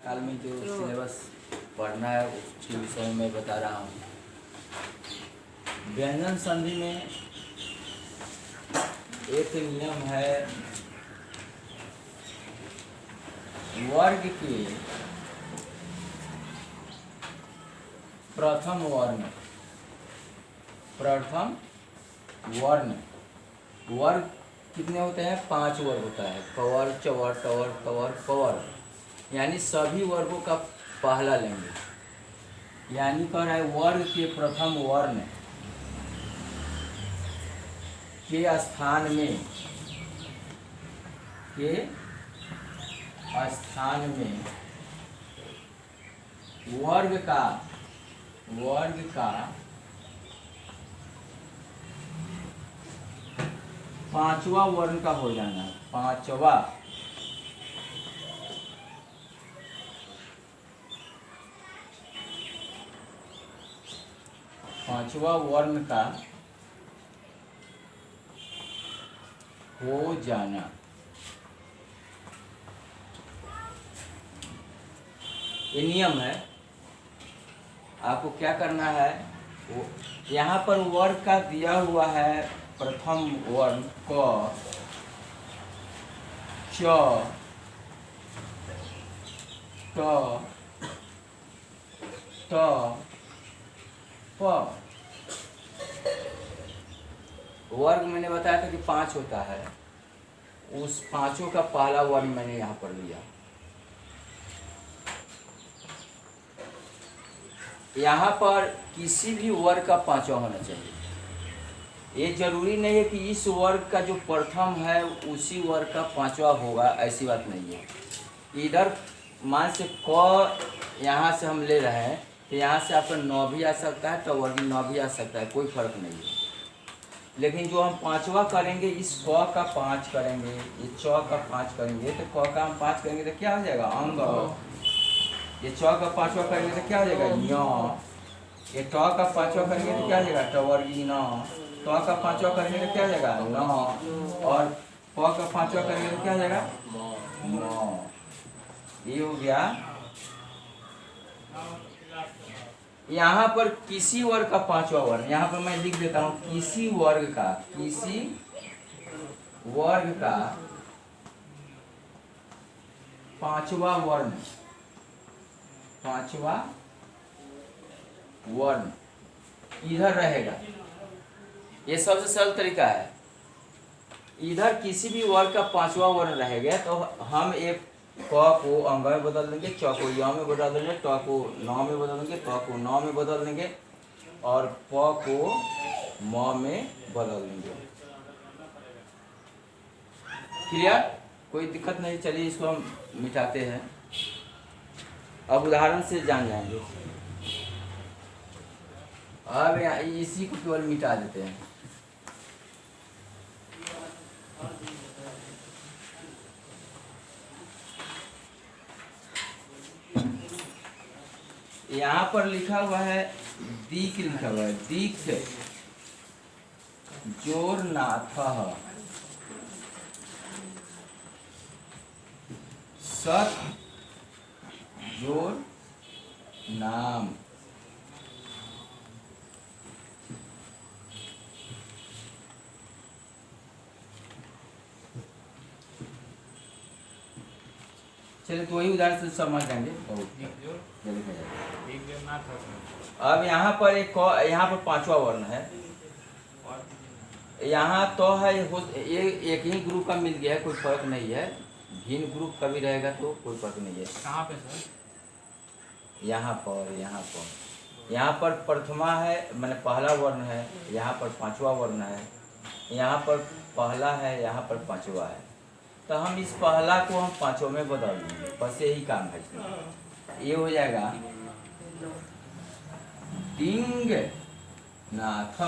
हाल में जो सिलेबस पढ़ना है उसके विषय में मैं बता रहा हूँ। व्यंजन संधि में एक नियम है, वर्ग के प्रथम वर्ण वर्ग कितने होते हैं? 5 वर्ग होता है। कवर, चवर, टवर, कवर, पवर, यानी सभी वर्गों का पहला लेंगे। यानी कह रहा है वर्ग के प्रथम वर्ण के स्थान में वर्ग का पांचवा वर्ण का हो जाना है। पांचवा वर्ण का हो जाना, ये नियम है। आपको क्या करना है, यहाँ पर वर्ग का दिया हुआ है प्रथम वर्ण क, च, ट, प। वर्ग मैंने बताया था कि 5 होता है, उस पांचों का पहला वर्ण मैंने यहाँ पर लिया। यहाँ पर किसी भी वर्ग का पांचवा होना चाहिए। ये जरूरी नहीं है कि इस वर्ग का जो प्रथम है उसी वर्ग का पांचवा होगा, ऐसी बात नहीं है। इधर मान से क यहाँ से हम ले रहे हैं तो यहाँ से आपका 9 भी आ सकता है, तो वर्ग 9 भी आ सकता है, कोई फर्क नहीं है। लेकिन जो हम पांचवा करेंगे, इस क का 5 करेंगे, ये च का 5 करेंगे, तो क का हम 5 करेंगे तो क्या हो जाएगा? अंग। ये च का 5वां करेंगे तो क्या हो जाएगा? य। ये ट का 5वां करेंगे तो क्या हो जाएगा? टवर्गी न। ट का 5वां करेंगे तो क्या हो जाएगा? न। और प का 5वां करेंगे तो क्या हो जाएगा? म। ये हो गया। यहाँ पर किसी वर्ग का पांचवा वर्ण, यहाँ पर मैं लिख देता हूँ किसी वर्ग का पांचवा वर्ण इधर रहेगा। ये सबसे सरल तरीका है। इधर किसी भी वर्ग का पांचवा वर्ण रहेगा तो हम एक क को अंग में बदल देंगे, च को य में बदल देंगे, ट को न में बदल देंगे, प को न में बदल देंगे और प को म में बदल देंगे। क्लियर? कोई दिक्कत नहीं। चलिए इसको हम मिटाते हैं। अब उदाहरण से जान जाएंगे। अब इसी को केवल मिटा देते हैं। यहाँ पर लिखा हुआ है दीक, लिखा हुआ है दीक जोर नाथ सत जोर नाम। चलिए तो वही उदाहरण से समझ जाएंगे। अब यहाँ पर यहाँ पर पांचवा वर्ण है। यहाँ तो है ये एक ही ग्रुप का मिल गया है, कोई फर्क नहीं है। भिन्न ग्रुप का भी रहेगा तो कोई फर्क नहीं है। कहाँ पे सर? यहाँ पर प्रथमा है, मैंने पहला वर्ण है। यहाँ पर पांचवा वर्ण है। यहाँ पर पहला है, यहाँ पर पांचवा है। तो हम इस पहला को हम पांचों में बदल देंगे, बस यही काम है इसमें। ये हो जाएगा डिंग नाथ,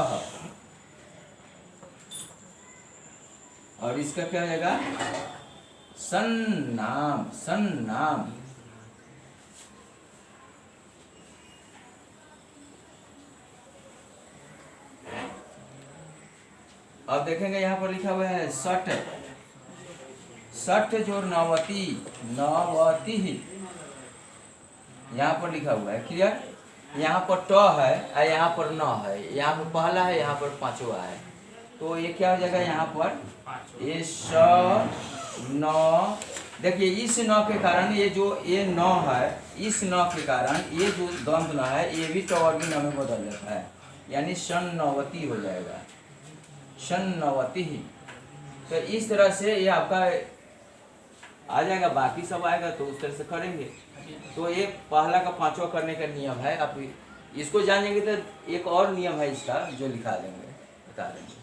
और इसका क्या हो जाएगा? सन्नाम। अब देखेंगे यहाँ पर लिखा हुआ है सठ जोर नवती। यहाँ पर लिखा हुआ है, क्लियर। यहाँ पर ट है और यहाँ पर न है, यहाँ पर पहला है, यहाँ पर पांचवा है, तो ये क्या हो जाएगा यहाँ पर ये स न। देखिए इस न के कारण ये जो ये न है, इस न के कारण ये जो दंत न है ये भी टवर्गी न में बदल जाता है, यानी सन्नवती हो जाएगा, सन्नवती ही। तो इस तरह से ये आपका आ जाएगा, बाकी सब आएगा तो उस तरह से करेंगे। तो ये पहला का पांचवा करने का नियम है, आप इसको जानेंगे तो एक और नियम है इसका जो लिखा देंगे, बता देंगे।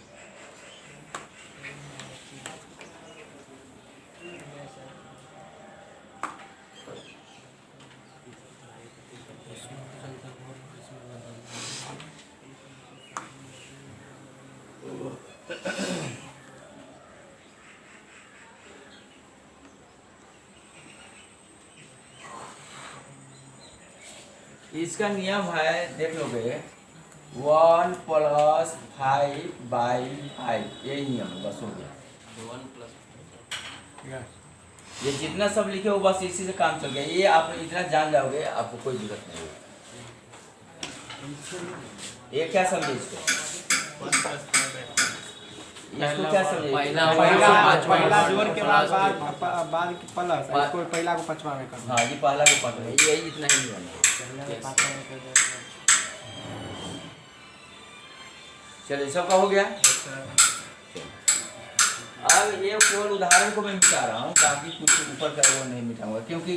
इसका नियम है, देख लोगे 1 + 5/5, यही नियम है, बस हो गया। 1 ये जितना सब लिखे हो बस इसी से काम चल गया, ये आप इतना जान जाओगे आपको कोई जरूरत नहीं होगी। ये क्या समझे इसको, इसको क्या समझे, पहला जोड़ के बाद प्लस, इसको पहला को पांचवा में करना। हाँ ये पहला को पांचवा, यही इतना ही नियम है। चलिए सबका हो गया। अब ये केवल उदाहरण को मैं मिटा रहा हूँ, बाकी कुछ ऊपर का वो नहीं मिटाऊंगा, क्योंकि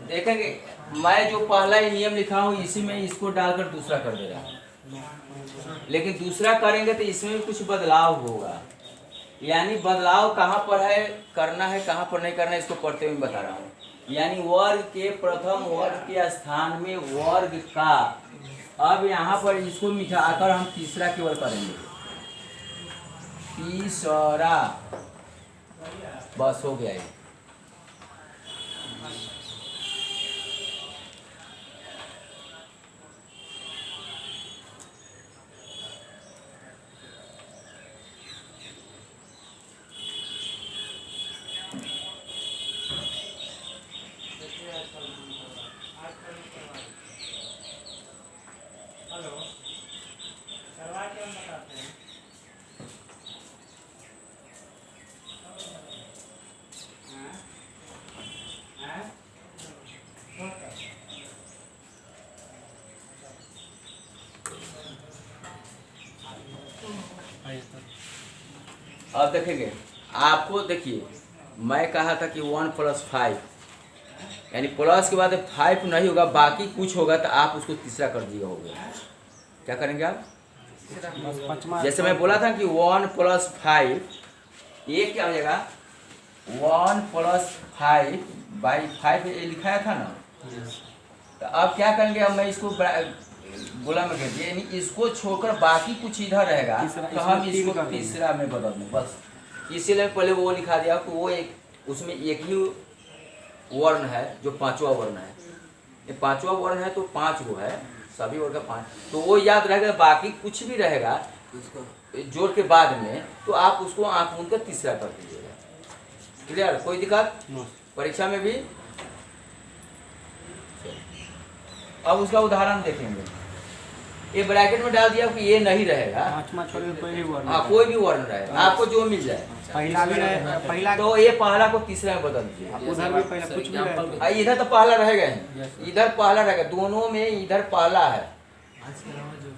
देखेंगे मैं जो पहला ही नियम लिखा हूँ इसी में इसको डालकर दूसरा कर दे रहा हूँ, लेकिन दूसरा करेंगे तो इसमें भी कुछ बदलाव होगा। यानी बदलाव कहाँ पर है करना है, कहाँ पर नहीं करना है, इसको पढ़ते हुए बता रहा हूँ। यानी वर्ग के प्रथम वर्ग के स्थान में वर्ग का, अब यहाँ पर इसको मिटाकर हम तीसरा केवल करेंगे, तीसरा, बस हो गया ये। अब देखेंगे आपको, देखिए मैं कहा था कि 1 + 5, यानी प्लस के बाद 5 नहीं होगा, बाकी कुछ होगा तो आप उसको तीसरा कर दिए होगे। क्या करेंगे आप, जैसे मैं बोला था कि 1 + 5, ये क्या हो जाएगा 1 + 5/5, ये लिखाया था ना। तो अब क्या करेंगे, अब मैं इसको गोला में घेर दिया, यानी इसको छोड़कर बाकी कुछ इधर रहेगा तो हम इसको तीसरा में बदल दें, बस इसीलिए पहले वो लिखा दिया कि वो एक उसमें एक ही वर्ण है जो पांचवा वर्ण है। ये पांचवा वर्ण है तो 5 वो है, सभी वर्ण का 5, तो वो याद रहेगा। बाकी कुछ भी रहेगा जोड़ के बाद में तो आप उसको आंख मूंद कर तीसरा कर दीजिएगा। क्लियर, कोई दिक्कत परीक्षा में भी। अब उसका उदाहरण देखेंगे, ये ब्रैकेट में डाल दिया कि ये नहीं रहेगा, हाँ कोई भी वर्ण रहेगा, आपको जो मिल जाए, पहला तो ये पहला को तीसरा में बदल दीजिए। उधर भी पहला कुछ भी रहेगा, इधर तो पहला रहेगा ही, इधर पहला रहेगा, दोनों में इधर पहला है,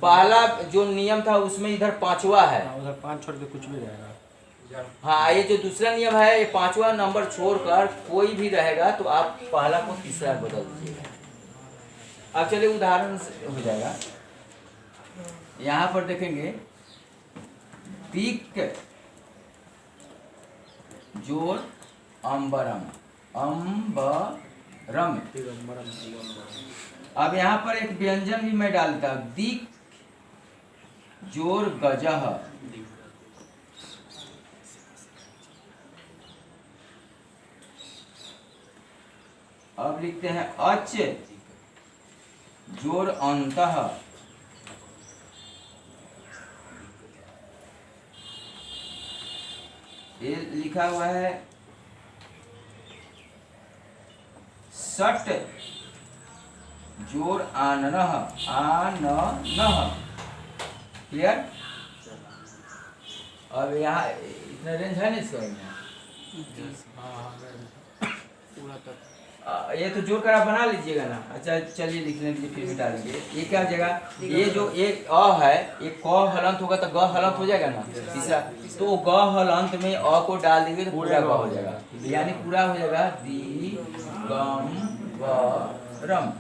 पहला जो नियम था उसमें इधर पांचवा है, उधर 5 छोड़ के कुछ भी रहेगा। हाँ ये जो दूसरा नियम है, ये पांचवा नंबर छोड़कर कोई भी रहेगा तो आप पहला को तीसरा में बदल दीजिएगा। अब चलिए उदाहरण हो जाएगा। यहाँ पर देखेंगे दिक जोड़ अम्बरम, अम्बरम। अब यहाँ पर एक व्यंजन भी मैं डालता हूँ, दिक जोड़ गजह, अब लिखते हैं अच जोड़ अंतः, ये लिखा हुआ है सट जोर आननह आननह। क्लियर? अब यहाँ इतना रेंज है ना इसका यहाँ। पूरा तक ये तो जोड़ कर आप बना लीजिएगा ना। अच्छा चलिए लिख लेंगे फिर मिटा लेंगे। ये क्या हो जाएगा? ये जो एक अ है ये क हलंत होगा तो ग हलंत हो जाएगा ना तीसरा। तो ग हलंत में अ को डाल देंगे तो पूरा ग हो जाएगा, यानी पूरा हो जाएगा दी गम ग रम।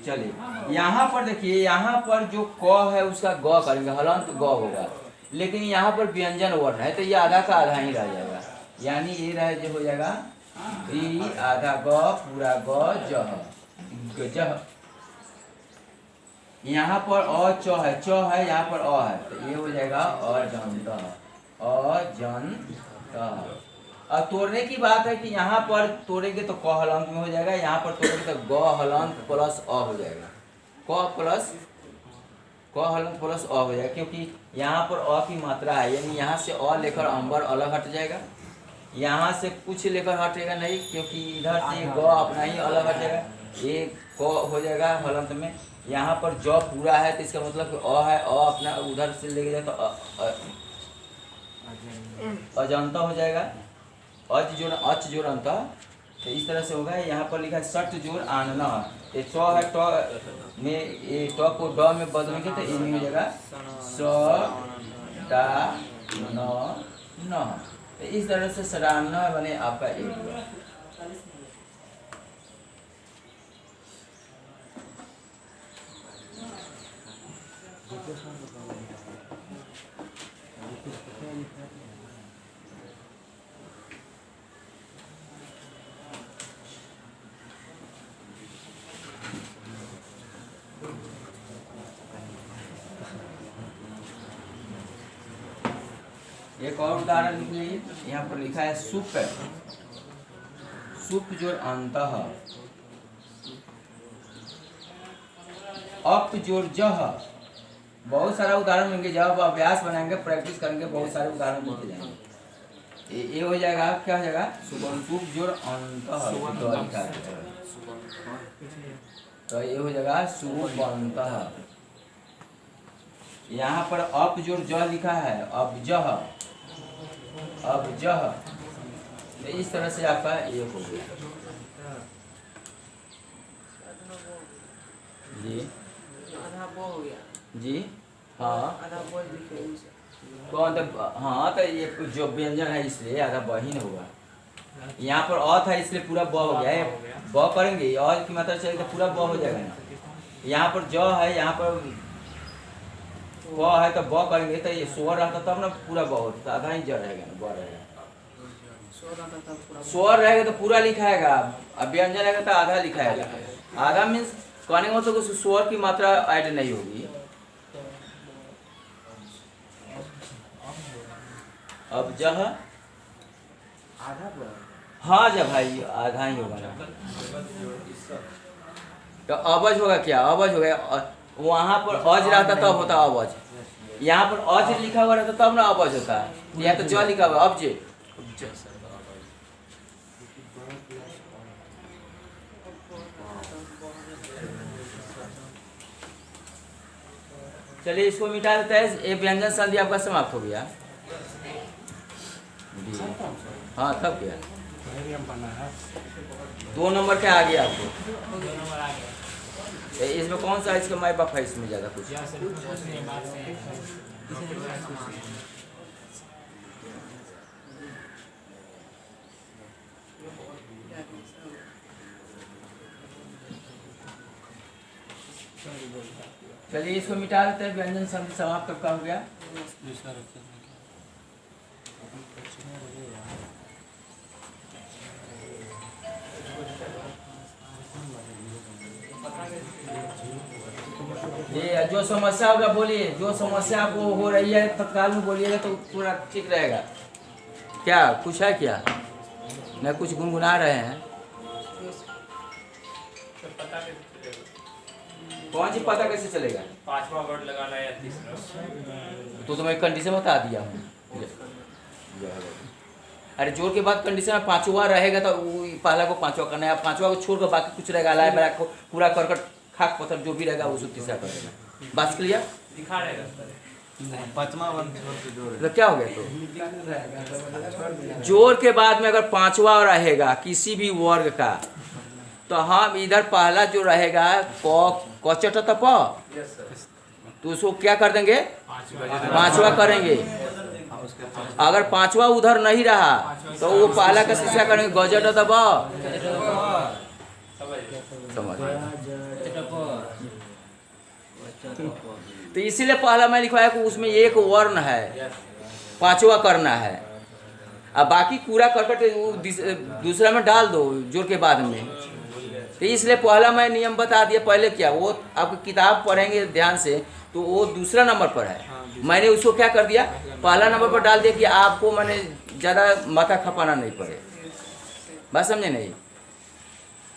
चलिए यहाँ पर देखिए, यहाँ पर जो क है उसका ग करेंगे, हलंत ग होगा, लेकिन यहाँ पर व्यंजन वर्ण है तो ये आधा का आधा ही रह जाएगा, यानी ये रह जो हो जाएगा री आधा ग पूरा ग जह गजह। यहाँ पर अ च है यहाँ पर अ है तो ये हो जाएगा अजंत अजंत। अब तोड़ने की बात है कि यहाँ पर तोड़ेंगे तो क हलंत में हो जाएगा, यहाँ पर तोड़ेंगे तो ग हलंत प्लस अ हो जाएगा, क हलंत प्लस अ हो जाएगा, क्योंकि यहाँ पर अ की मात्रा है, यानी यहाँ से अ लेकर अंबर अलग हट जाएगा, यहाँ से कुछ लेकर हटेगा नहीं क्योंकि इधर से ग अपना ही अलग हटेगा, ये क हो जाएगा हलंत में। यहाँ पर ज पूरा है तो इसका मतलब कि अ है, अ अपना उधर से लेके जाए तो अजंता हो जाएगा, अच जोड़ अंत। तो इस तरह से होगा। यहाँ पर लिखा है सट जोड़ आनना, ये च है ट में ये ट को ड में बदलेंगे तो ये हो जाएगा स डा न न। तो इस तरह से सराहना बने आपका एक। एक और उदाहरण लिख लीजिए। यहाँ पर लिखा है सुप, सुप जोड़ अंतः, अप जोड़ जह। बहुत सारा उदाहरण मिलेंगे, जब अभ्यास बनाएंगे प्रैक्टिस करेंगे बहुत सारे उदाहरण मिलते जाएंगे। ये हो जाएगा, क्या हो जाएगा? सुप जोड़ अंतः, तो ये हो जाएगा सुप अंतः। यहाँ पर अप जोड़ जह लिखा है, अब जह, अब जह। तो इस तरह से आपका ये हो गया जी। आधा बो हो गया जी हाँ आधा बो लिखे उसे। कौन तो हाँ, तो ये जो व्यंजन है इसलिए आधा ब ही होगा। यहाँ पर अ था इसलिए पूरा ब हो गया है, ब करेंगे अ की मात्रा चलेगी तो पूरा ब हो जाएगा ना। यहाँ पर ज है, यहाँ पर ब है तो ब करेंगे तो ये स्वर रहता तब ना पूरा ब होता, तो आधा ही ज रहेगा ना, ब रहेगा। स्वर रहेगा तो पूरा लिखाएगा, अब व्यंजन रहेगा तो आधा लिखाएगा। आधा मीन्स कहने का मतलब उस स्वर की मात्रा ऐड नहीं होगी। अब जह हाँ जब भाई आधा ही होगा ना, तो अबज होगा क्या? अबज हो गया। वहाँ पर अज रहता तब होता अबज, यहाँ पर अज लिखा हुआ रहता तब ना अबज होता है। यहाँ तो ज लिखा हुआ अब जे। चलिए इसको मिटा देते हैं। ये व्यंजन संधि आपका समाप्त हो गया। हाँ तब क्या, 2 नंबर के आ गया आपको। इसमें कौन सा इसका माई बाप है? इसमें ज़्यादा कुछ चलिए इसको मिटा देते हैं। व्यंजन संधि समाप्त कब का हो गया? ये जो समस्या होगा बोलिए, जो समस्या आपको हो रही है तत्काल में बोलिएगा तो पूरा ठीक रहेगा। क्या कुछ है क्या? न कुछ गुनगुना रहे हैं? कौन सी पता कैसे चलेगा? 5वां वर्ड लगाना है या तीसरा? तो मैं कंडीशन बता दिया हूँ। अरे जोड़ के बाद कंडीशन में पांचवा रहेगा तो वो पहला को पांचवा करना है, पांचवा को छोड़ कर बाकी कुछ रहेगा अलाय बड़ा को पूरा कर खाक पत्थर जो भी रहेगा उसको तीसरा कर देगा। बात क्लियर? दिखा रहेगा पांचवा वन छोड़ के जोड़ तो क्या हो गया? तो जोड़ के बाद में अगर पांचवा रहेगा किसी भी वर्ग का तो हम इधर पहला जो रहेगा क चटा त प तो उसको क्या कर देंगे? पांचवा करेंगे। अगर पांचवा उधर नहीं रहा तो वो पहला का तीसरा करेंगे गजट त ब। समझ तो इसीलिए पहला मैं लिखवाया कि उसमें एक वर्ण है, पांचवा करना है, अब बाकी पूरा करके दूसरा में डाल दो जोड़ के बाद में। तो इसलिए पहला मैं नियम बता दिया। पहले क्या वो आप किताब पढ़ेंगे ध्यान से तो वो दूसरा नंबर पर है, मैंने उसको क्या कर दिया पहला नंबर पर डाल दिया कि आपको मैंने ज़्यादा माथा खपाना नहीं पड़े। बात समझे नहीं?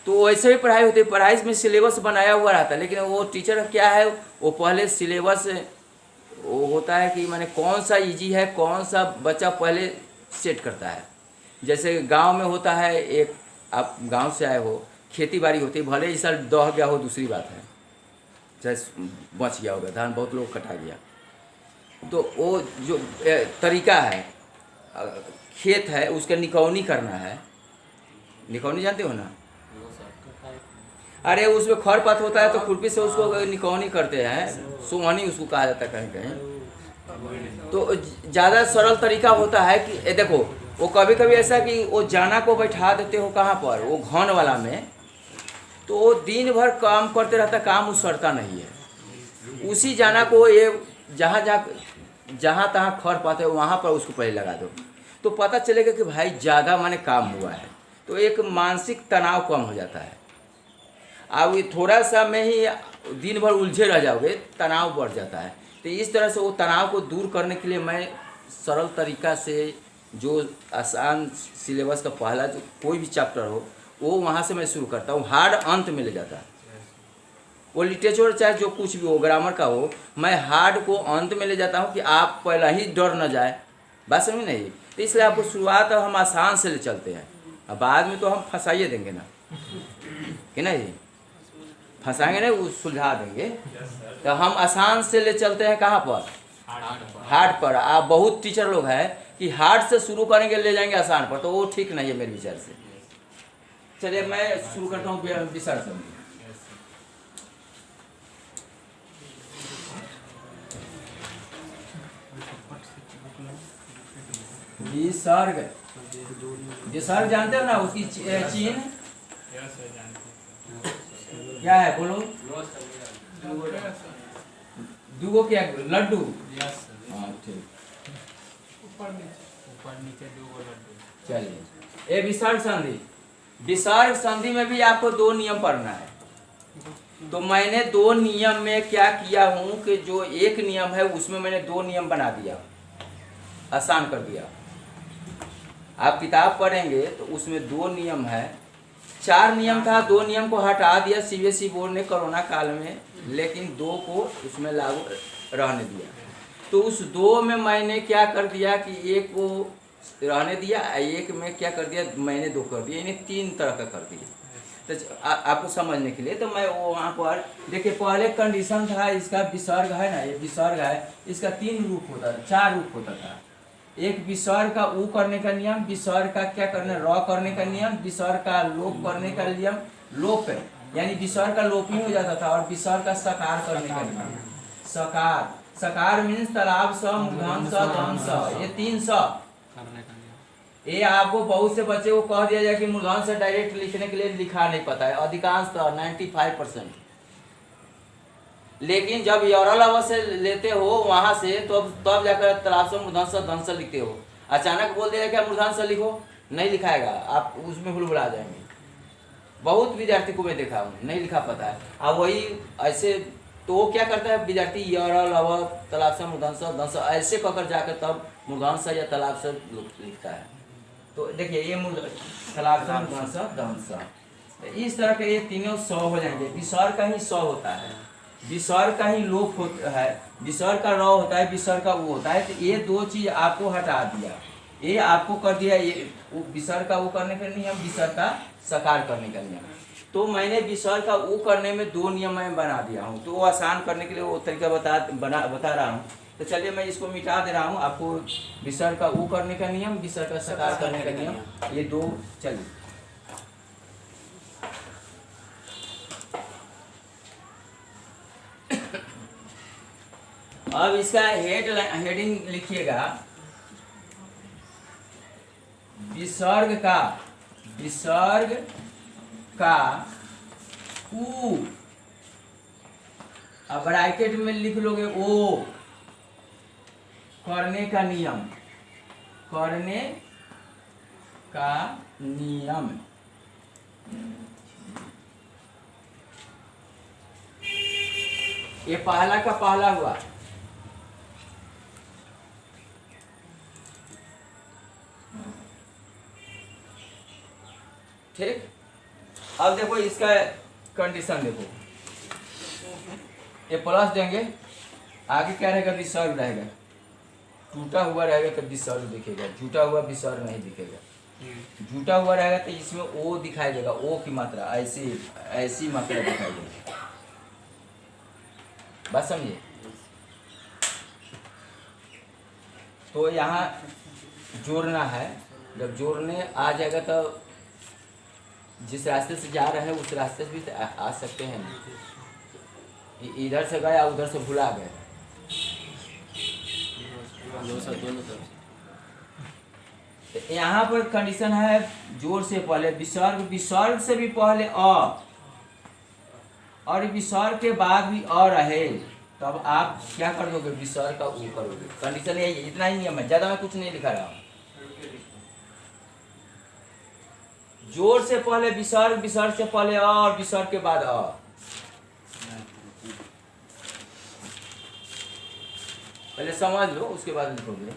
तो वैसे ही पढ़ाई होती है, पढ़ाई में सिलेबस बनाया हुआ रहता है, लेकिन वो टीचर क्या है वो पहले सिलेबस वो होता है कि मैंने कौन सा इजी है कौन सा बच्चा पहले सेट करता है। जैसे गांव में होता है, एक आप गांव से आए हो, खेती बाड़ी होती है, भले इस साल दह गया हो दूसरी बात है, चाहे बच गया होगा धान, बहुत लोग कटा गया, तो वो जो तरीका है खेत है उसका निकौनी करना है। निकौनी जानते हो ना? अरे उसमें खरपात होता है तो खुरपी से उसको निकौनी करते हैं, सोहनी उसको कहा जाता है कहीं कहीं। तो ज़्यादा सरल तरीका होता है कि देखो वो कभी कभी ऐसा कि वो जाना को बैठा देते हो कहाँ पर, वो घन वाला में, तो वो दिन भर काम करते रहता, काम उसरता नहीं है। उसी जाना को ये जहाँ तहाँ खर पाते हो वहाँ पर उसको पहले लगा दो तो पता चलेगा कि भाई ज़्यादा माने काम हुआ है, तो एक मानसिक तनाव कम हो जाता है। अब ये थोड़ा सा में ही दिन भर उलझे रह जाओगे, तनाव बढ़ जाता है। तो इस तरह से वो तनाव को दूर करने के लिए मैं सरल तरीका से जो आसान सिलेबस का पहला जो कोई भी चैप्टर हो वो वहाँ से मैं शुरू करता हूँ, हार्ड अंत में ले जाता है। वो लिटरेचर चाहे जो कुछ भी हो, ग्रामर का हो, मैं हार्ड को अंत में ले जाता हूँ कि आप पहला ही डर न जाए। बात समझ नहीं? तो इसलिए आपको शुरुआत हम आसान से ले चलते हैं, अब बाद में तो हम फंसाइए देंगे ना कि नहीं, फंसाएंगे नहीं, वो सुलझा देंगे। तो हम आसान से ले चलते हैं कहाँ पर? हार्ड पर। आप बहुत टीचर लोग हैं कि हार्ड से शुरू करेंगे ले जाएंगे आसान पर, तो वो ठीक नहीं है मेरे विचार से। चलिए मैं शुरू करता हूँ विसर्ग संधि। विसर्ग, विसर्ग जानते हो ना, उसकी चिन्ह क्या है बोलो? दुगो क्या? लड्डू। हाँ ठीक, ऊपर नीचे दो लड्डू। चलिए ये विसर्ग संधि। विसर्ग संधि में भी आपको दो नियम पढ़ना है। तो मैंने दो नियम में क्या किया हूँ कि जो एक नियम है उसमें मैंने दो नियम बना दिया, आसान कर दिया। आप किताब पढ़ेंगे तो उसमें दो नियम है, 4 नियम था, 2 नियम को हटा दिया सीबीएसई बोर्ड ने कोरोना काल में, लेकिन 2 को उसमें लागू रहने दिया। तो उस 2 में मैंने क्या कर दिया कि एक को रहने दिया, एक में क्या कर दिया मैंने 2 कर दिया, इन्हें 3 तरह का कर दिया। तो आपको समझने के लिए तो मैं वो वहाँ पर देखिए, पहले कंडीशन था इसका विसर्ग है ना, ये विसर्ग है, इसका 3 रूप होता था, 4 रूप होता था। एक विसर्ग का ऊ करने का नियम, विसर्ग का क्या करना र करने का नियम, विसर्ग का लोप करने का नियम, लोप है यानी विसर्ग का लोप ही हो जाता था, और विसर्ग का सकार करने का नियम। सकार, सकार मीन्स तालाब स, मूर्धन स, दम स, ये 3 स। ये आपको बहुत से बच्चे को कह दिया जाए कि मूर्धन से डायरेक्ट लिखने के लिए लिखा नहीं पता है, अधिकांश 95%। लेकिन जब यौरल अवस्था से लेते हो वहां से तो तब जाकर तालाब से मूर्धन से धन से लिखते हो। अचानक बोल दिया क्या मूर्धन से लिखो, नहीं लिखाएगा, आप उसमें हुलहुला जाएंगे। बहुत विद्यार्थी को मैं देखा हूँ नहीं लिखा पता है। अब वही ऐसे तो वो क्या करता है विद्यार्थी, यौरल अव तालाब से मूर्धन से धन से ऐसे कहकर जाकर तब मूर्धन से या तालाब से लिखता है। तो देखिए ये तालाब से मूर्धन से धन से, इस तरह के ये तीनों 100 हो जाएंगे। विसर्ग का ही 100 होता है, विसर्ग का ही लोप होता है, विसर्ग का र होता है, विसर्ग का वो होता है। तो ये 2 चीज आपको हटा दिया, ये आपको कर दिया, ये वो विसर्ग का वो करने का नियम, विसर्ग का सकार करने का नियम। तो मैंने विसर्ग का वो करने में 2 नियम मैं बना दिया हूँ, तो वो आसान करने के लिए वो तरीका बता रहा हूँ। तो चलिए मैं इसको मिटा दे रहा हूँ, आपको विसर्ग का वो करने का नियम, विसर्ग का सकार करने का नियम, ये 2। चलिए अब इसका हेडिंग लिखिएगा, विसर्ग का उ, अब ब्रैकेट में लिख लोगे ओ, करने का नियम, करने का नियम। ये पहला का पहला हुआ। ठीक, अब देखो इसका कंडीशन देखो, ये प्लस देंगे, आगे क्या रहेगा, विसर्ग रहेगा, टूटा हुआ रहेगा तो विसर्ग दिखेगा, झूठा हुआ विसर्ग नहीं दिखेगा। झूठा हुआ रहेगा तो इसमें ओ दिखाई देगा, ओ की मात्रा ऐसी मात्रा दिखाई देगी। बात समझिए। तो यहाँ जोड़ना है, जब जोड़ने आ जाएगा तो जिस रास्ते से जा रहे हैं उस रास्ते से भी आ सकते हैं, इधर से गया उधर से भुला गए। यहाँ पर कंडीशन है, जोड़ से पहले विसर्ग से भी पहले अ, और विसर्ग के बाद भी अ रहे, तब आप क्या कर दोगे, विसर्ग का उ करोगे। कंडीशन यही है, इतना ही नियम है, ज्यादा मैं कुछ नहीं लिखा रहा हूँ। जोड़ से पहले विसर्ग, विसर्ग से पहले अ और विसर्ग के बाद अ। पहले समझ लो उसके बाद लिखोगे।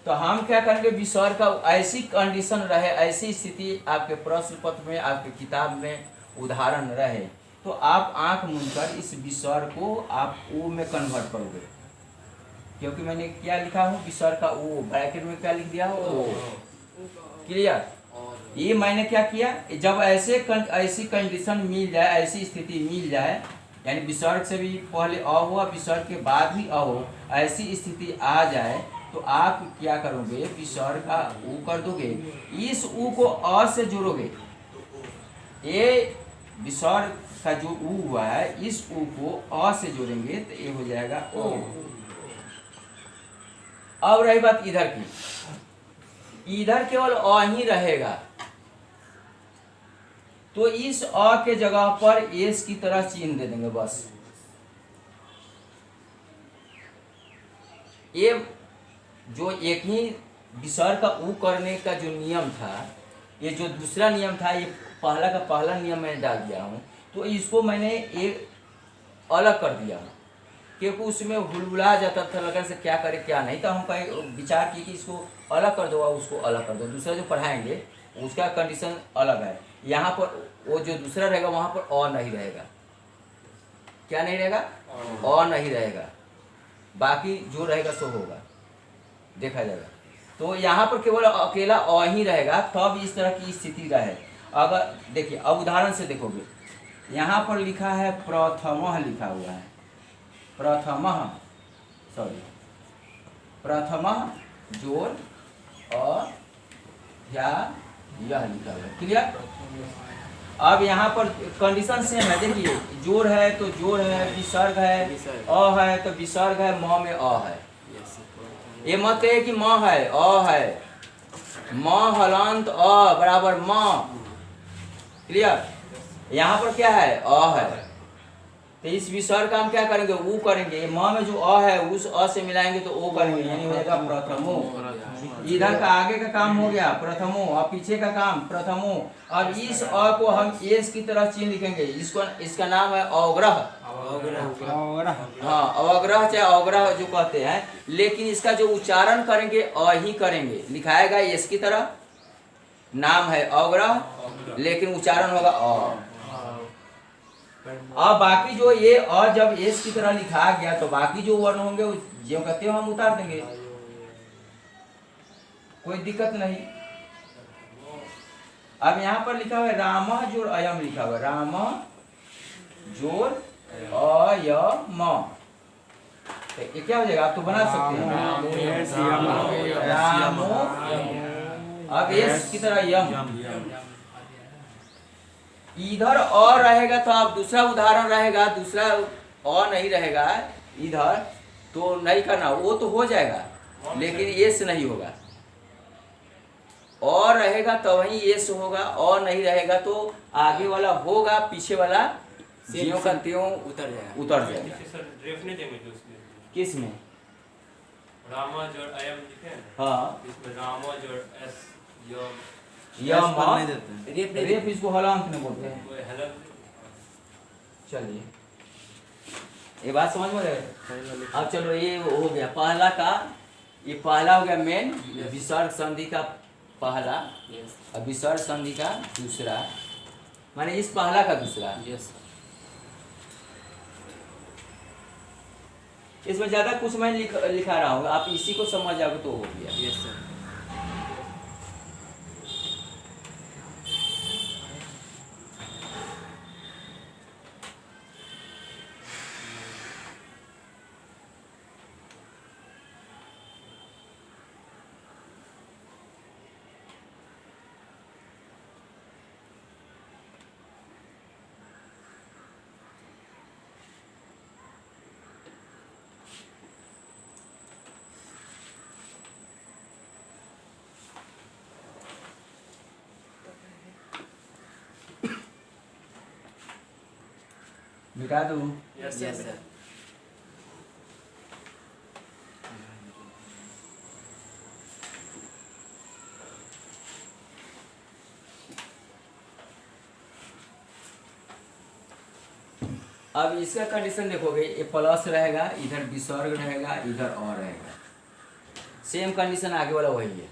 तो हम क्या करेंगे, विसर्ग का ऐसी कंडीशन रहे, ऐसी स्थिति आपके प्रश्न पत्र में, आपके किताब में उदाहरण रहे, तो आप आंख मूंदकर इस विसर्ग को आप ओ में कन्वर्ट करोगे। क्योंकि मैंने क्या लिखा हूँ, विसर्ग का ओ, ब्रैकेट में क्या लिख दिया हो, ओ। क्लियर। ये मैंने क्या किया, जब ऐसी कंडीशन मिल जाए, ऐसी स्थिति मिल जाए, यानी विसर्ग से भी पहले अ हुआ, विसर्ग के बाद भी अ हो, ऐसी स्थिति आ जाए, तो आप क्या करोगे, विसर्ग का उ कर दोगे, इस उ को अ से जोड़ोगे। ये विसर्ग का जो उ हुआ है, इस उ को अ से जोड़ेंगे तो ये हो जाएगा ओ। अब रही बात इधर की, इधर केवल अ ही रहेगा, तो इस अ के जगह पर एस की तरह चिन्ह दे देंगे बस। ये जो एक ही विसर्ग का उ करने का जो नियम था, ये जो दूसरा नियम था, ये पहला का पहला नियम मैंने डाल दिया हूँ, तो इसको मैंने एक अलग कर दिया, क्योंकि उसमें हुलहुला जाता था, लगा से क्या करे क्या नहीं, तो हम कहीं विचार किए कि इसको अलग कर दो और उसको अलग कर दो। दूसरा जो पढ़ाएंगे उसका कंडीशन अलग है, यहाँ पर वो जो दूसरा रहेगा वहाँ पर अ नहीं रहेगा। क्या नहीं रहेगा, अ नहीं रहेगा, बाकी जो रहेगा सो होगा, देखा जाएगा। तो यहाँ पर केवल अकेला अ ही रहेगा, तब इस तरह की स्थिति रहे। अगर देखिए, अब उदाहरण से देखोगे, यहाँ पर लिखा है प्रथमः, लिखा हुआ है प्रथमः, सॉरी प्रथमः जोड़ और यह लिखा हुआ है। क्लियर। अब यहाँ पर कंडीशन सेम है, देखिए जोड़ है तो जोड़ है, विसर्ग है, अ है तो विसर्ग है, म में अ है। ये मत कहे कि म है अ है, म हलांत अ बराबर म। क्लियर। यहाँ पर क्या है, अ है, तो इस विसर्ग का हम क्या करेंगे, उ करेंगे। म में जो अ है उस अ से मिलाएंगे तो ओ करेंगे, यानी हो जाएगा प्रथमो। इधर का आगे का काम हो गया प्रथमो, और पीछे का काम प्रथमो। अब इस अ को हम एस की तरह चिन्ह लिखेंगे, इसका नाम है अवग्रह। हाँ, अवग्रह चाहे अवग्रह जो कहते हैं, लेकिन इसका जो उच्चारण करेंगे अ ही करेंगे। लिखाएगा एस की तरह, नाम है अवग्रह, लेकिन उच्चारण होगा अ। अब बाकी जो ये अ जब एस की तरह लिखा गया, तो बाकी जो वर्ण होंगे जो कहते हो हम उतार देंगे। कोई दिक्कत नहीं। अब यहाँ पर लिखा हुआ है राम जोड़ अयम लिखा हुआ है, राम जोड़ अयम, तो ये क्या हो जाएगा? आप तो बना सकते हैं रामो, अब एस की तरह यम, इधर और रहेगा तो आप दूसरा उदाहरण रहेगा, दूसरा और नहीं रहेगा इधर, तो नहीं करना, वो तो हो जाएगा लेकिन एस नहीं होगा। और रहेगा तो वही एस होगा, और नहीं रहेगा तो आगे वाला होगा, पीछे वाला ज्यों का त्यों उतर जाएगा। नीचे सर रेफ नहीं देंगे जो उसमें किस में? रामा जोड़ अयम लिखे हैं ना, हाँ इसमें रामा जोड़ एस यम यम रेफ इसको हलांक नहीं बोलते हैं। वो हलन। चलिए ये बात समझ में रहे। अब चलो ये हो गया पहला का, ये पहला हो गया मेन विसर्ग संधि का पहला, और विसर्ग संधि का दूसरा, माने इस पहला का दूसरा। इसमें ज्यादा कुछ मैं लिखा रहा हूँ, आप इसी को समझ जाओगे तो हो गया। मिटा दूँ? Yes sir. अब इसका कंडीशन देखोगे, ये प्लस रहेगा, इधर विसर्ग रहेगा, इधर और रहेगा, सेम कंडीशन आगे वाला वही है,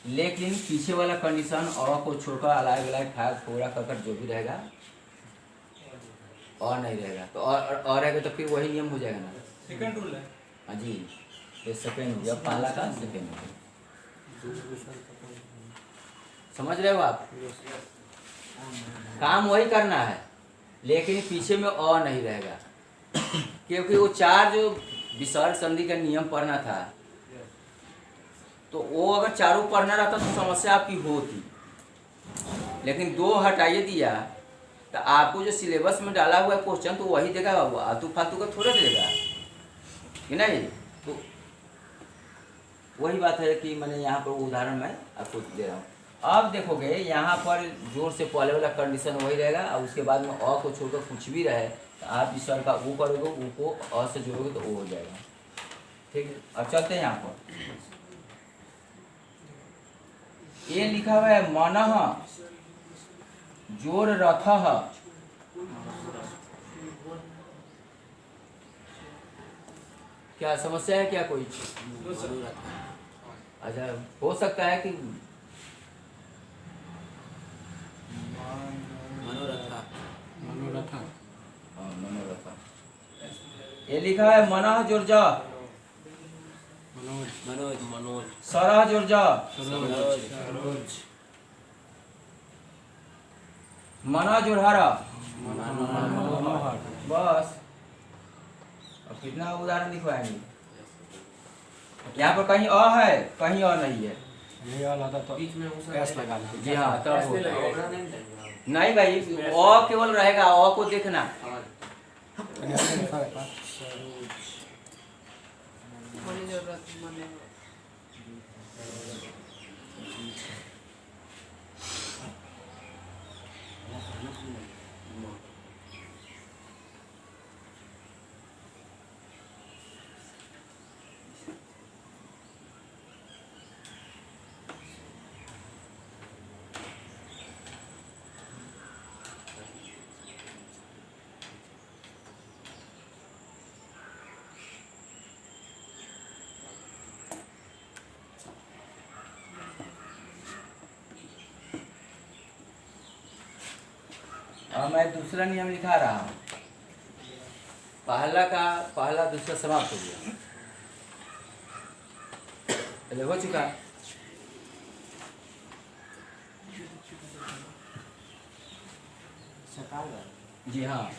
लेकिन पीछे वाला कंडीशन और को छोड़कर अलग अलग ठाक थोड़ा कर जो भी रहेगा और नहीं रहेगा, तो और रहेगा तो फिर वही नियम हो जाएगा ना। सेकंड रूल है। हाँ जी, ये सेकेंड हो गया, पहला का सेकेंड हो गया। समझ रहे हो आप? काम वही करना है, लेकिन पीछे में और नहीं रहेगा, क्योंकि वो चार जो विसर्ग संधि का नियम पढ़ना था, तो वो अगर चारों पढ़ना रहता तो समस्या आपकी होती, लेकिन दो हटाइए दिया, तो आपको जो सिलेबस में डाला हुआ है क्वेश्चन तो वही देगा, बाबू आलतू फालतू का थोड़ा देगा कि नहीं। तो वही बात है कि मैंने यहाँ पर उदाहरण मैं आपको दे रहा हूँ। अब देखोगे यहाँ पर जोर से पहले वाला कंडीशन वही रहेगा, और उसके बाद में अ को छोड़कर कुछ भी रहे तो आप ईश्वर का ऊ करोगे, ऊ को अ से जोड़ोगे तो वो हो जाएगा। ठीक है, अब चलते हैं यहाँ पर। ये लिखा हुआ है मनः जोर रथः, क्या समस्या है क्या कोई? अच्छा, हो सकता है कि मनोरथा हाँ, मनोरथा। ये लिखा है मनः जोर जा, मनोज सरह जोर जा, मना जोर हरा, बस। अब कितना उदाहरण दिखवाएंगे? यहाँ पर कहीं अ है, कहीं अ नहीं है। ये वाला था तो एस लगा लो। जी हाँ, तब होता है। नहीं भाई, अ केवल रहेगा, अ को देखना। अब मैं दूसरा नियम लिखा रहा हूँ। पहला दूसरा समाप्त हो गया, पहले हो चुका। जी हाँ।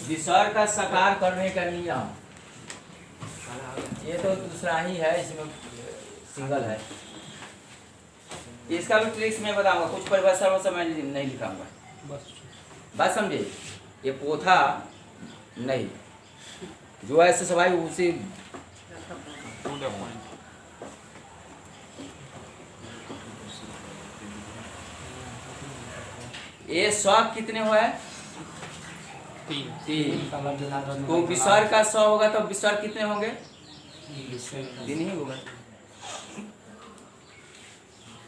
विसर्ग का साकार करने का नियम, ये तो दूसरा ही है, इसमें सिंगल है। इसका भी ट्रिक्स मैं बताऊंगा, कुछ परिभाषा वो समय नहीं लिखाऊंगा, बात समझे। ये पोथा नहीं, जो ऐसे सवाई उसी ये शौक कितने हुआ है? तीन। तो विसर्ग का 100 होगा तो विसर्ग कितने होंगे? 3 ही होगा।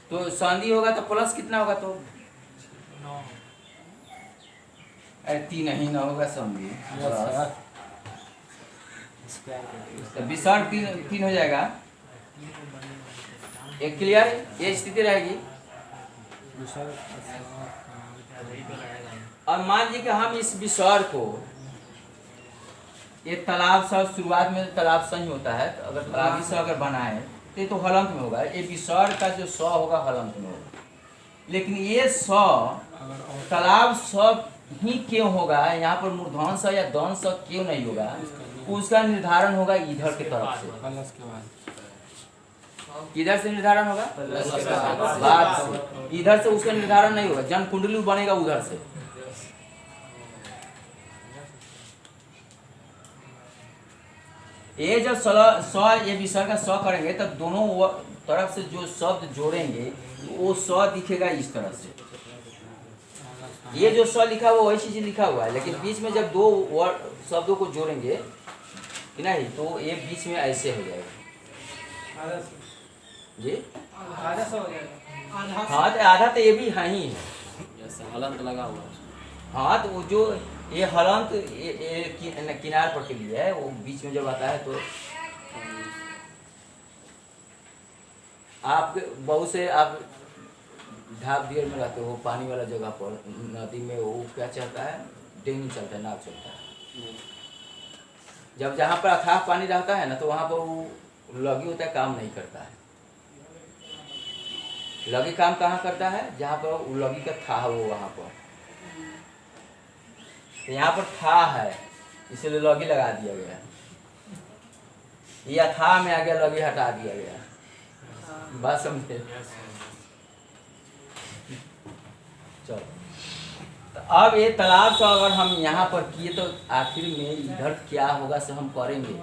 तो संधि होगा तो प्लस कितना होगा? तो 9। अरे 3 ही ना होगा संधि, तो विसर्ग 3 हो जाएगा। एक क्लियर ये स्थिति रहेगी। और मान लीजिए कि हम इस विसर्ग को, ये तालाब सा शुरुआत में तालाब सा ही होता है, तो अगर तालाबी सा अगर बनाए तो हलंत में होगा। ये विसर्ग का जो 100 होगा हलंत में होगा। लेकिन ये 100 तालाब सा ही क्यों होगा? यहाँ पर मूर्धन सा या दंश सा क्यों नहीं होगा? उसका निर्धारण होगा इधर की तरफ से। किधर से निर्धारण होगा? बाद से। इधर से उसका निर्धारण नहीं होगा, जन कुंडली बनेगा उधर से। ये जब 100 ये विसर्ग का 100 करेंगे तब दोनों तरफ से जो शब्द जोड़ेंगे वो 100 दिखेगा इस तरह से। ये जो 100 लिखा हुआ वही चीज लिखा हुआ है, लेकिन बीच में जब 2 शब्दों को जोड़ेंगे कि नहीं, तो ये बीच में ऐसे हो जाएगा जी। आधा 100 हो जाएगा। हाँ तो आधा तो ये भी हाँ ही है, हलंत लगा हुआ है। हाँ तो वो जो ये हलंत ये किनार पर के लिए है, वो बीच में जब आता है तो आप बहुत से आप ढाक दियर में रहते हो, पानी वाला जगह पर नदी में, वो क्या चलता है? डेंगी चलता है, नाव चलता है। जब जहाँ पर अथाह पानी रहता है ना, तो वहाँ पर वो लगी होता है, काम नहीं करता है। लगी काम कहाँ करता है? जहाँ पर वो लगी का था वो वहाँ पर। यहाँ पर था है, इसलिए लगी लगा दिया गया। या था में आ गया, लगी हटा दिया गया। बात समझे? चलो, तो अब ये तालाब से अगर हम यहाँ पर किए तो आखिर में इधर क्या होगा से हम करेंगे।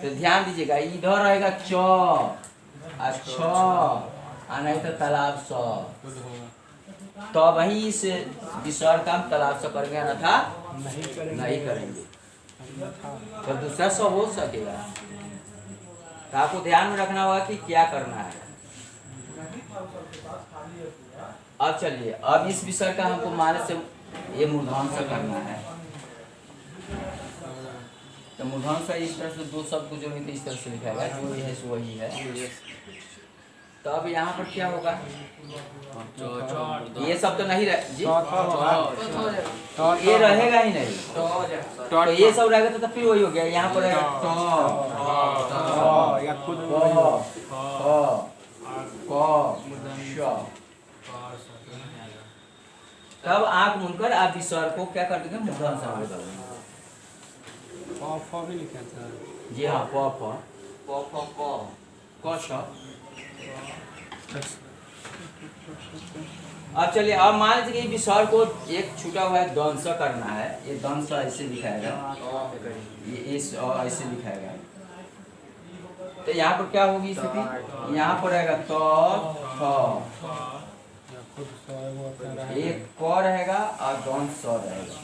तो ध्यान दीजिएगा, इधर रहेगा च, अच्छा नहीं तो तालाब स, तो वही इस विसर्ग का हम तालाब से करेंगे, अन्यथा नहीं करेंगे। तो दूसरा सब हो सकेगा। तो आपको ध्यान में रखना होगा कि क्या करना है। अब चलिए, अब इस विसर्ग का हमको माने से ये मूर्धन से करना है। तो मूर्धन से इस तरह से 2 शब्द को जोड़ेंगे, इस तरह से लिखाएगा, जो ये है सो वही है। तो अब यहाँ पर क्या होगा? ये सब तो नहीं रहे जी, तो ये रहेगा ही नहीं। तो ये सब रहेगा तो फिर वही हो गया। यहाँ पर तब आंख मूंदकर आप विसर्ग को क्या कर देंगे? मूर्धन से आगे बढ़ेंगे। भी लिखा था जी हाँ, प अब चलिए, अब मान लीजिए कि विसर्ग को एक छूटा हुआ है दंश करना है। ये दंश ऐसे लिखाएगा, ये इस ऐसे लिखाएगा। तो यहाँ पर क्या होगी स्थिति? यहाँ पर रहेगा तो एक क रहेगा और दंश स रहेगा।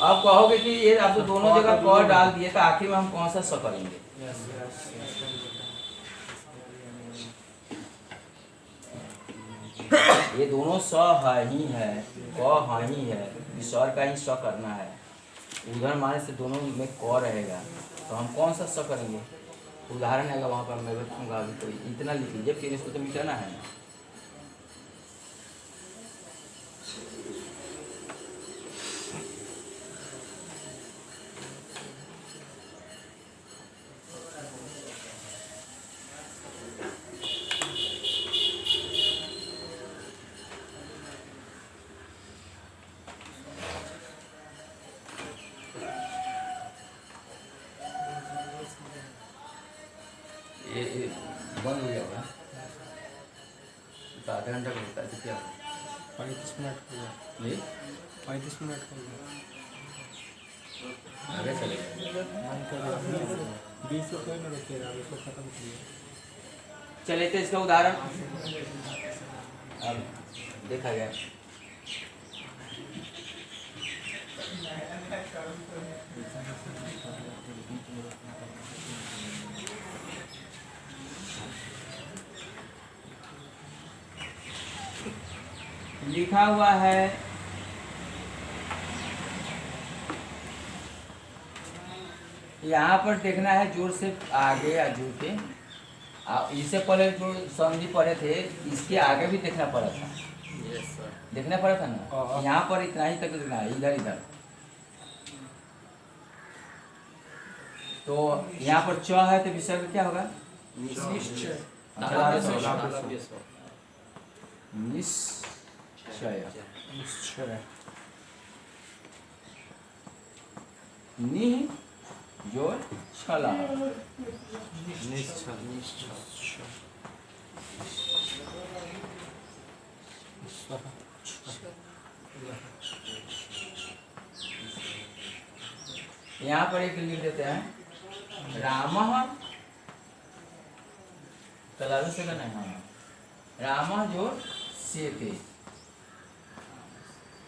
अब कहोगे कि ये आप तो दोनों जगह क डाल दिए, तो आखिर में हम कौन सा स करेंगे? ये दोनों स है ही है, क हाँ ही है, विसर्ग का ही स करना है। उदाहरण माने से दोनों में क रहेगा, तो हम कौन सा स करेंगे? उदाहरण आएगा वहाँ पर, मैं बताऊँगा अभी। तो इतना लिख लीजिए, फिर इसको तो मिटाना है ना। ये बंद हो गया होगा तो आधा घंटा का होता है तो क्या होगा? 35 मिनट हो गया, ये 35 मिनट हो गया। आगे चलेगा। 20 कोई ना रखेगा, इसको खत्म किया। चलिए तो इसका उदाहरण अब देखा गया। लिखा हुआ है यहाँ पर, देखना है जोर से आगे या जोर के। इससे पहले जो संधि पढ़े थे, इसके आगे भी देखना पड़ा था। Yes sir. देखना पड़ा था ना। यहाँ पर इतना ही तक देखना है, इधर इधर। तो यहाँ पर च है तो विसर्ग क्या होगा? निश्चय। निश्चय। निश्चय। नि जोर छला। यहाँ पर एक लिख देते हैं, रामः तलावे से करना है। रामः जोर सेते,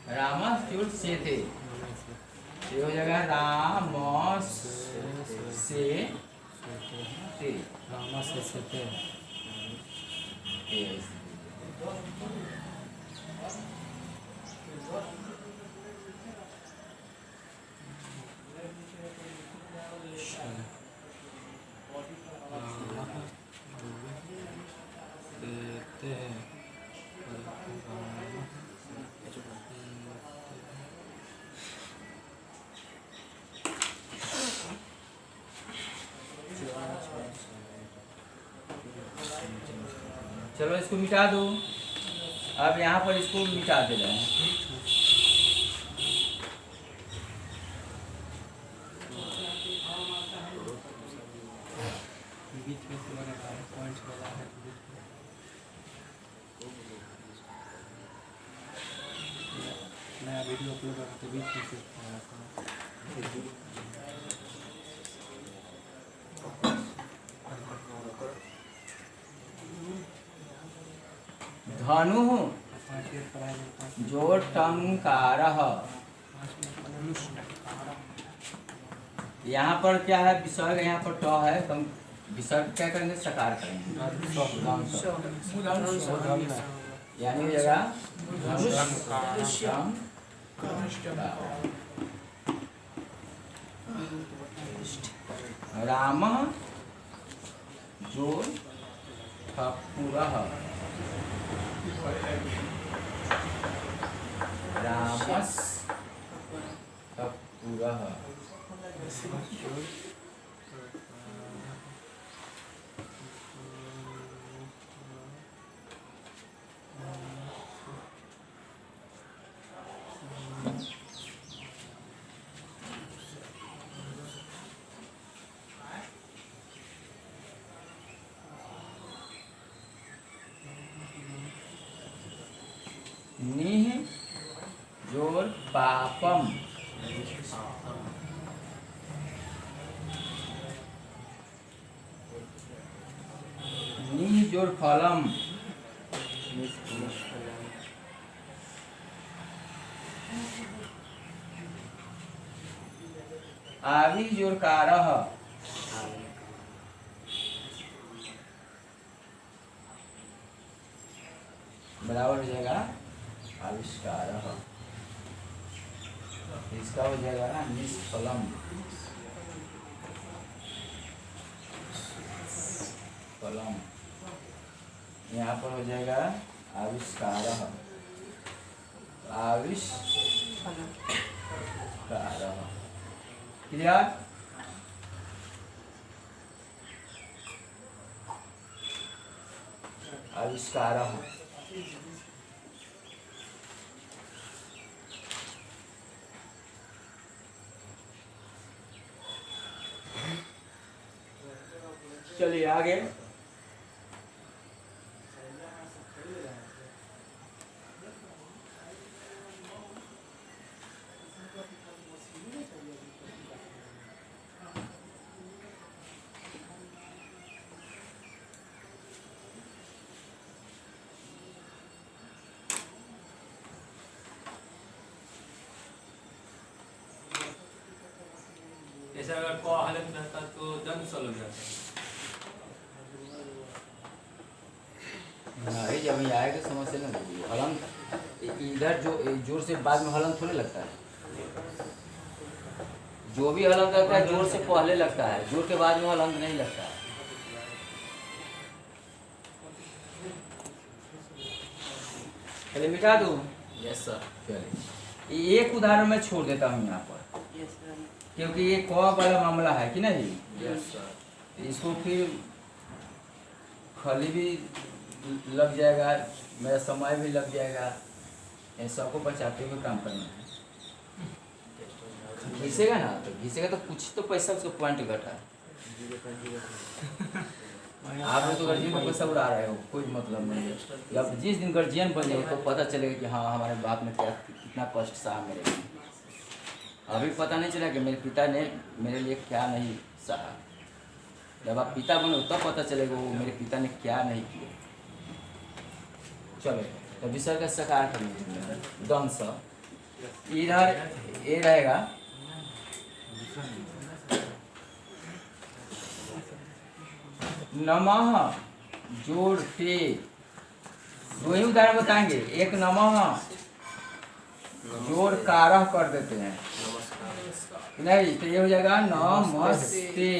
रामः जोर सेते, ये हो जाएगा राम से ते। रामा से सेते। चलो इसको मिटा दो। अब यहाँ पर इसको मिटा दे रहे हैं। बीच में से बना है, पॉइंट्स वाला है। नया वीडियो अपलोड करा तो बीच में से धनु जोर टंकारः। यहाँ पर क्या है? विसर्ग यहाँ पर ट है, तो हम विसर्ग क्या करेंगे? सकार करेंगे। यानी हो जाएगा रामः जोर ठकुरः। रामस् ठकुरः। निह जोर पापम। निह जोर फलम। आवी जोर कारः। बराबर हो जाएगा आविष्कार, इसका हो जाएगा ना निष्फलम, फलम, यहाँ पर हो जाएगा आविष्कार, आविष्कार, क्लियर। आविष्कार, चलिए आगे। जैसे अगर क हलक रहता तो दंत सा लग जाता। नहीं, जब ये आएगा समझ से ना, हलन इधर जो जोर से बाद में हलन थोड़े लगता है, जो भी हलन करता है जोर से पहले लगता है, जोर के बाद में हलन नहीं लगता है। चलिए मिटा दूँ। Yes sir. चलिए एक उदाहरण मैं छोड़ देता हूँ यहाँ पर, क्योंकि ये क वाला मामला है कि नहीं। Yes sir. इसको फिर खाली भी लग जाएगा, मेरा समय भी लग जाएगा, इन सबको बचाते हुए काम करना है। घिसेगा ना, तो घिसेगा तो कुछ तो पैसा उसका पॉइंट घटा। आप लोग तो गार्जियन का पैसा उड़ा रहे हो, कोई मतलब नहीं है। जब जिस दिन गार्जियन बने तो पता चलेगा कि हाँ हमारे बाप ने क्या कितना कष्ट सहा मेरे लिए। अभी पता नहीं चला कि मेरे पिता ने मेरे लिए क्या नहीं सहा। जब आप पिता बनो तब पता चलेगा वो मेरे पिता ने क्या नहीं किया। चलो तो विसर्ग का सकार करिए, दंश इधर ये रहेगा, नमः जोड़ टे, दो ही उदाहरण बताएंगे। एक नमः जोड़ कारह कर देते हैं, नहीं तो ये हो जाएगा नमस्ते।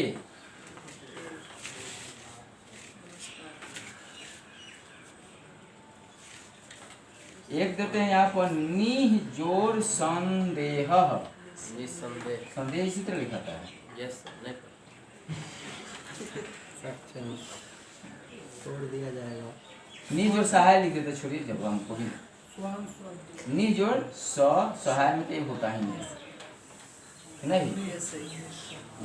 एक देते हैं यहाँ पर निह जोड़ संदेह, संदेह इसी तरह लिखा था। यस नहीं छोड़ दिया जाएगा। नी जोड़ सहाय लिख देते, छोड़िए जब हमको भी नी जोड़ सहाय में तो ये होता ही नहीं।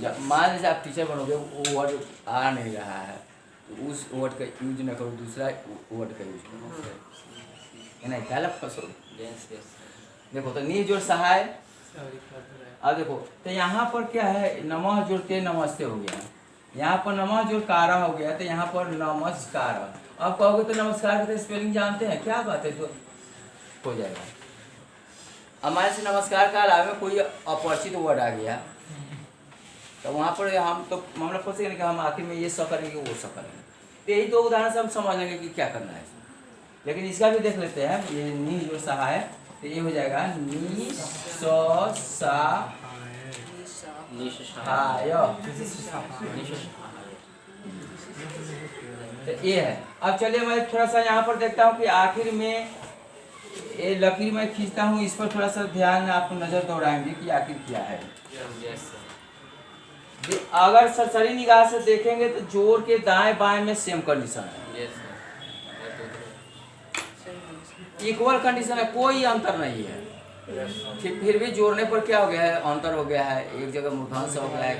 जब मान लीजिए आप टीचर बनोगे, वो वर्ड आ नहीं रहा है तो उस वर्ड का यूज न करो, दूसरा वर्ड का यूज करो, है ना, गलत फंसो। देखो तो नी जोड़ सहाय, अब देखो तो यहाँ पर क्या है, नमः जोड़ के नमस्ते हो गया, यहाँ पर नमः जोड़ कारा हो गया, तो यहाँ पर नमस्कार। अब कहोगे तो नमस्कार का स्पेलिंग जानते हैं, क्या बात है, तो हो जाएगा। हमारे से नमस्कार का अलावा कोई अपरिचित वर्ड आ गया तो वहाँ पर हम तो मामला फंसेगा कि हम आखिर में ये स करेंगे वो स करेंगे। तो यही दो उदाहरण से हम समझ लेंगे कि क्या करना है। लेकिन इसका भी देख लेते हैं, ये नी जो सहाय, तो ये हो जाएगा नी सा हाय, तो ये है। अब चलिए मैं थोड़ा सा यहाँ पर देखता हूँ कि आखिर में ये लकीर मैं खींचता हूँ, इस पर थोड़ा सा ध्यान आप नजर दौड़ाएंगे कि आखिर क्या है। अगर सरसरी निगाह से देखेंगे तो जोड़ के दाएं बाएं में सेम कंडीशन है, इक्वल कंडीशन है, कोई अंतर नहीं है। फिर भी जोड़ने पर क्या हो गया है, अंतर हो गया है, एक जगह मूर्धांश हो गया है,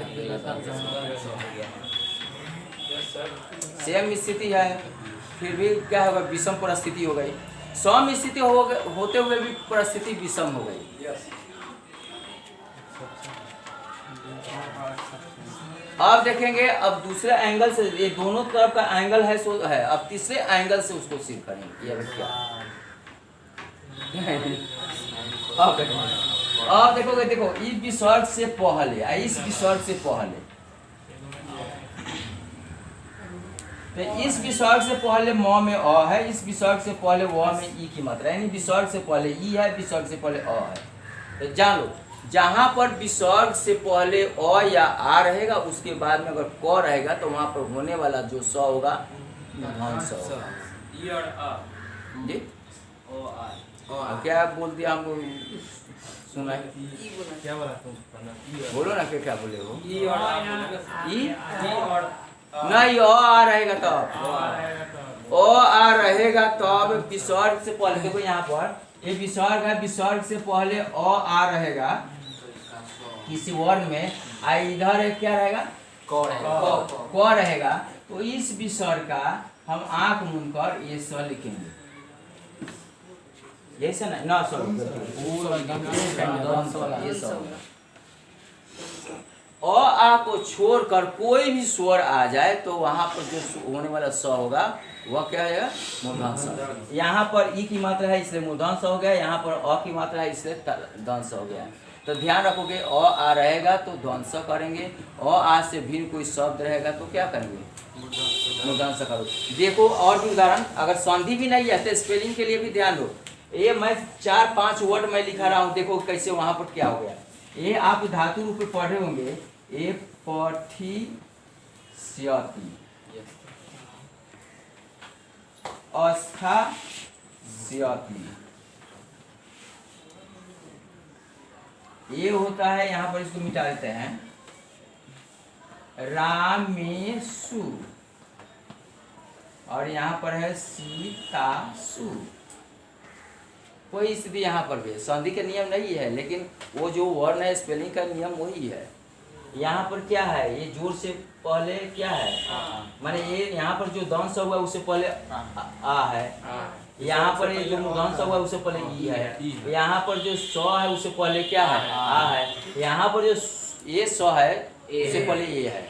सेम स्थिति है, फिर भी क्या होगा, विषम परिस्थिति हो गई। सम स्थिति होते हुए भी परिस्थिति विषम हो गई। अब देखेंगे, अब दूसरे एंगल से, ये दोनों तरफ का एंगल है सो है, अब तीसरे एंगल से उसको सीख करेंगे। ये क्या अब देखोगे, देखो इस विसर्ग से पहले, इस विसर्ग से पहले तो इस विसर्ग से पहले म में अ है, इस विसर्ग से पहले व में ई की मात्रा, यानी विसर्ग से पहले ई है, विसर्ग से पहले अ है। तो जान लो, जहाँ पर विसर्ग से पहले अ या आ रहेगा, उसके बाद में अगर क रहेगा तो वहाँ पर होने वाला जो स होगा मूर्धन स होगा। ई और अ जी ओ आ अब क्या बोल दिया हम सुना है? क्या बोला तुम ई बोलो ना क्या बोले हो? ई और आ बोलेगा ई ई और नहीं, अ आ रहेगा तब, ओ आ रहेगा तो अ आ रहेगा तब विसर्ग से पहले। देखो यहाँ पर ये विसर्ग है, विसर्ग से पहले अ आ रहेगा किसी वर्ण में, आ इधर एक क्या रहेगा? क रहेगा। तो इस विसर्ग का हम आंख मूंद कर ये स लिखेंगे, यही से ना सॉरी ये स होगा। अ आ को छोड़कर कोई भी स्वर आ जाए तो वहां पर जो होने वाला स होगा वह क्या है? मूर्धन स। यहाँ पर ई की मात्रा है इसलिए मूर्धन स हो गया, यहाँ पर अ की मात्रा है इसलिए दंस हो गया। तो ध्यान रखोगे, अ आ रहेगा तो ध्वंस करेंगे, अ आ से भिन्न कोई शब्द रहेगा तो क्या करेंगे? मूर्धन स करो। देखो और भी उदाहरण, अगर संधि भी नहीं है तो स्पेलिंग के लिए भी ध्यान दो। ये मैं 4-5 वर्ड मैं लिखा रहा हूँ, देखो कैसे वहां पर क्या हो गया। ये आप धातु रूप में पढ़े होंगे, ए पठी स्यति, अस्था स्यति, ये होता है। यहाँ पर इसको मिटा देते हैं, रामेशु, और यहाँ पर है सीतासु। कोई स्थिति यहाँ पर भी है, संधि का नियम नहीं है, लेकिन वो जो वर्ण है स्पेलिंग का नियम वही है। यहाँ पर क्या है? ये जोर से पहले क्या है? माने ये यहाँ पर जो दंस हुआ उससे पहले आ है, यहाँ पर ये जो मूर्धन स हुआ उससे पहले ई है, यहाँ पर जो स है उससे पहले क्या है? आ है, यहाँ पर जो ये स है उससे पहले ये है।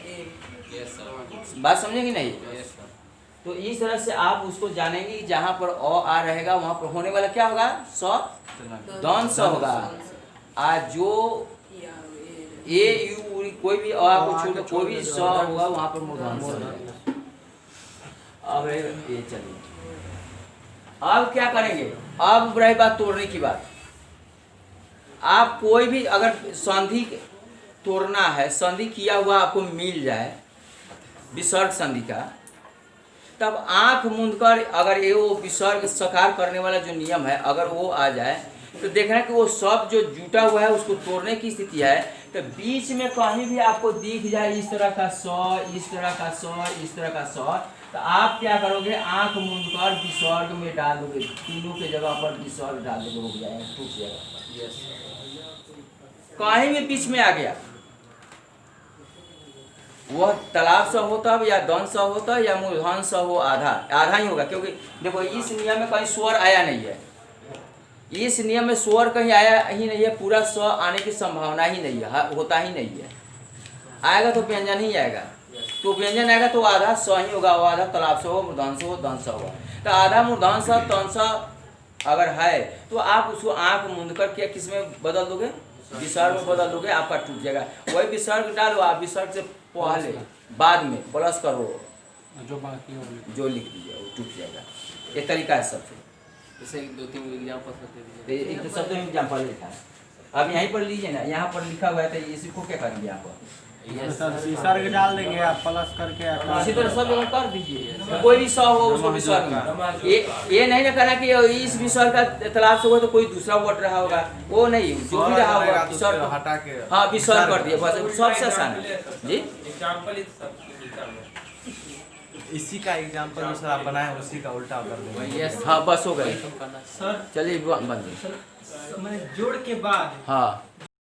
बात समझे कि नहीं? तो इस तरह से आप उसको जानेंगे कि जहाँ पर अ आ रहेगा वहाँ पर होने वाला क्या होगा? स दंस होगा। आज जो ए यू कोई भी अ को छोड़ कोई भी स होगा वहाँ पर मूर्धन स होगा। अब ये चलिए, अब क्या करेंगे? अब रही बात तोड़ने की बात। आप कोई भी अगर संधि तोड़ना है, संधि किया हुआ आपको मिल जाए विसर्ग संधि का, तब आंख मूंद कर अगर ये वो विसर्ग सकार करने वाला जो नियम है अगर वो आ जाए तो देखना कि वो सब जो जुटा हुआ है उसको तोड़ने की स्थिति है। तो बीच में कहीं भी आपको दिख जाए इस तरह का स, इस तरह का स, इस तरह का स, तो आप क्या करोगे? आंख मूंद कर विसर्ग में डाल दोगे, तीनों के जगह पर विसर्ग डाल दोगे, रुक जाएगा, टूट जाएगा। कहीं भी बीच में आ गया, वह तालाब सा होता है या दंस सा होता है या मूर्धन सा हो, आधा ही होगा। क्योंकि देखो इस नियम में कहीं स्वर आया नहीं है, इस नियम में स्वर कहीं आया ही नहीं है, पूरा स आने की संभावना ही नहीं है, होता ही नहीं है। आएगा तो व्यंजन ही आएगा, तो व्यंजन आएगा तो आधा स ही होगा, वो आधा तालाब से हो, मूर्धन से हो, दंस सा होगा। तो आधा मूर्धन सा तंस अगर है तो आप उसको आंख मूंद कर क्या किस में बदल दोगे? विसर्ग में बदल दोगे, आपका टूट जाएगा। वही विसर्ग डालो आप, विसर्ग से पहले बाद में प्लस करो, जो बाकी हो जो लिख दीजिए वो टूट जाएगा। ये तरीका है सबसे। जैसे 2-3 एग्जांपल दे दीजिए। एक तो शब्द में एग्जाम्पल लिखा है, अब यहीं पर लीजिए ना, यहाँ पर लिखा हुआ है तो इसी को क्या करेंगे यहाँ पर? विसर्ग डाल देंगे आप, प्लस करके इसी तरह सब जगह कर दीजिए, कोई भी स हो उसको विसर्ग में। ये नहीं ना करना कि इस विसर्ग का तालाब से हुआ तो कोई दूसरा वर्ड रहा होगा, वो नहीं, जो भी रहा होगा विसर्ग हटा के हाँ विसर्ग कर दिया, बस सबसे आसान है जी। एग्जांपल इसी का एग्जांपल जो सर आप बनाए उसी का उल्टा कर देंगे। यस हाँ बस हो गए, सर चलिए बंद। मैंने जोड़ के बाद हाँ